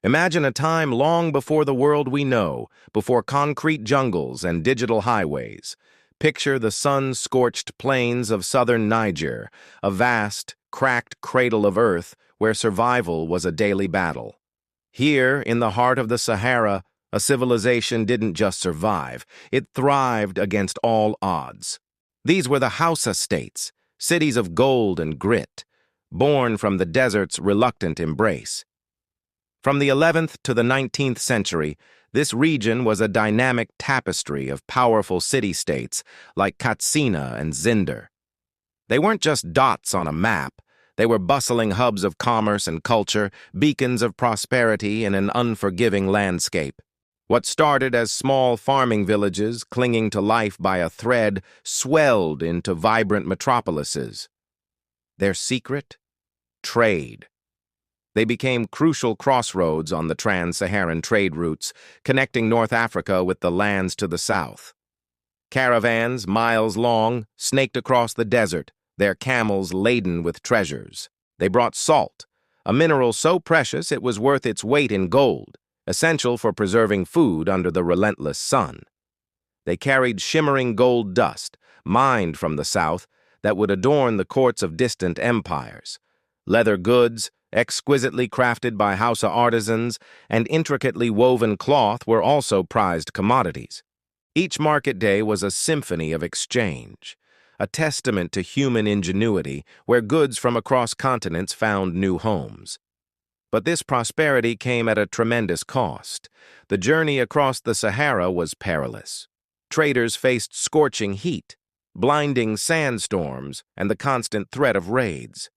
Imagine a time long before the world we know, before concrete jungles and digital highways. Picture the sun-scorched plains of southern Niger, a vast, cracked cradle of earth where survival was a daily battle. Here, in the heart of the Sahara, a civilization didn't just survive, it thrived against all odds. These were the Hausa States, cities of gold and grit, born from the desert's reluctant embrace. From the 11th to the 19th century, this region was a dynamic tapestry of powerful city-states like Katsina and Zinder. They weren't just dots on a map, they were bustling hubs of commerce and culture, beacons of prosperity in an unforgiving landscape. What started as small farming villages clinging to life by a thread swelled into vibrant metropolises. Their secret? Trade. They became crucial crossroads on the trans-Saharan trade routes, connecting North Africa with the lands to the south. Caravans, miles long, snaked across the desert, their camels laden with treasures. They brought salt, a mineral so precious it was worth its weight in gold, essential for preserving food under the relentless sun. They carried shimmering gold dust, mined from the south, that would adorn the courts of distant empires. Leather goods, exquisitely crafted by Hausa artisans, and intricately woven cloth were also prized commodities. Each market day was a symphony of exchange, a testament to human ingenuity where goods from across continents found new homes. But this prosperity came at a tremendous cost. The journey across the Sahara was perilous. Traders faced scorching heat, blinding sandstorms, and the constant threat of raids.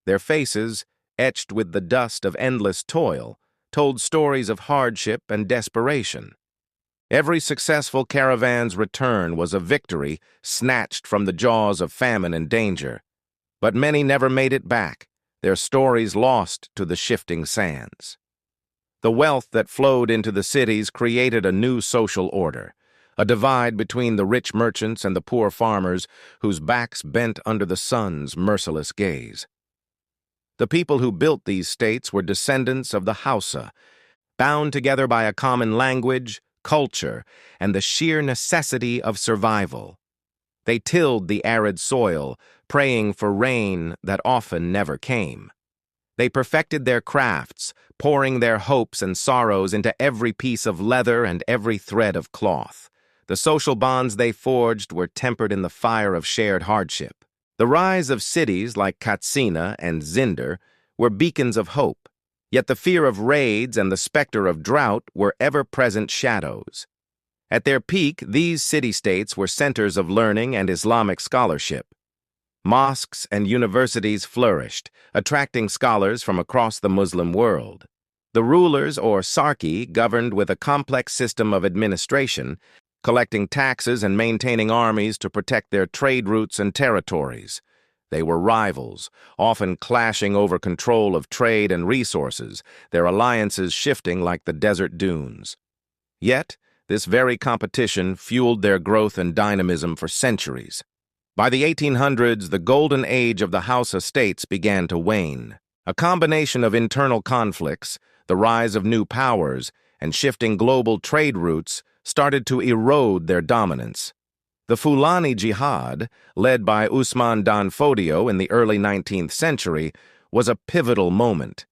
Their faces, etched with the dust of endless toil, told stories of hardship and desperation. Every successful caravan's return was a victory snatched from the jaws of famine and danger. But many never made it back, their stories lost to the shifting sands. The wealth that flowed into the cities created a new social order, a divide between the rich merchants and the poor farmers whose backs bent under the sun's merciless gaze. The people who built these states were descendants of the Hausa, bound together by a common language, culture, and the sheer necessity of survival. They tilled the arid soil, praying for rain that often never came. They perfected their crafts, pouring their hopes and sorrows into every piece of leather and every thread of cloth. The social bonds they forged were tempered in the fire of shared hardship. The rise of cities like Katsina and Zinder were beacons of hope, yet the fear of raids and the specter of drought were ever-present shadows. At their peak, these city-states were centers of learning and Islamic scholarship. Mosques and universities flourished, attracting scholars from across the Muslim world. The rulers, or sarki, governed with a complex system of administration, collecting taxes and maintaining armies to protect their trade routes and territories. They were rivals, often clashing over control of trade and resources, their alliances shifting like the desert dunes. Yet, this very competition fueled their growth and dynamism for centuries. By the 1800s, the golden age of the Hausa States began to wane. A combination of internal conflicts, the rise of new powers, and shifting global trade routes started to erode their dominance. The Fulani Jihad, led by Usman Dan Fodio in the early 19th century, was a pivotal moment.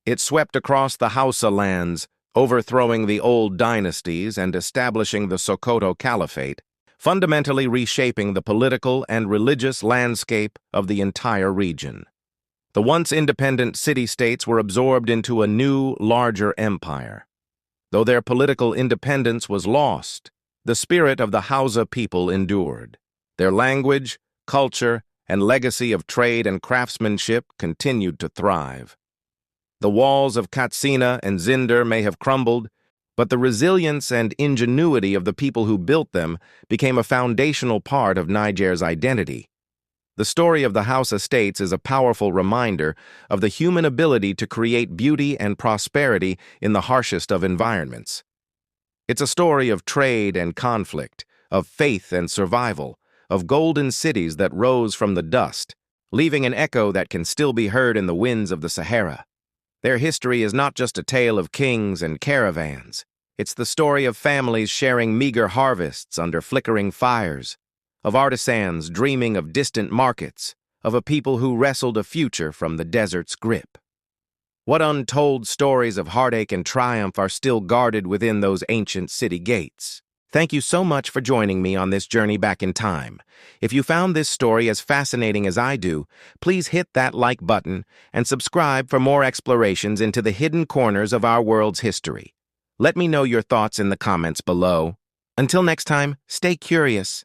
It swept across the Hausa lands, overthrowing the old dynasties and establishing the Sokoto Caliphate, fundamentally reshaping the political and religious landscape of the entire region. The once independent city-states were absorbed into a new, larger empire. Though their political independence was lost, the spirit of the Hausa people endured. Their language, culture, and legacy of trade and craftsmanship continued to thrive. The walls of Katsina and Zinder may have crumbled, but the resilience and ingenuity of the people who built them became a foundational part of Niger's identity. The story of the Hausa States is a powerful reminder of the human ability to create beauty and prosperity in the harshest of environments. It's a story of trade and conflict, of faith and survival, of golden cities that rose from the dust, leaving an echo that can still be heard in the winds of the Sahara. Their history is not just a tale of kings and caravans. It's the story of families sharing meager harvests under flickering fires, of artisans dreaming of distant markets, of a people who wrestled a future from the desert's grip. What untold stories of heartache and triumph are still guarded within those ancient city gates? Thank you so much for joining me on this journey back in time. If you found this story as fascinating as I do, please hit that like button and subscribe for more explorations into the hidden corners of our world's history. Let me know your thoughts in the comments below. Until next time, stay curious.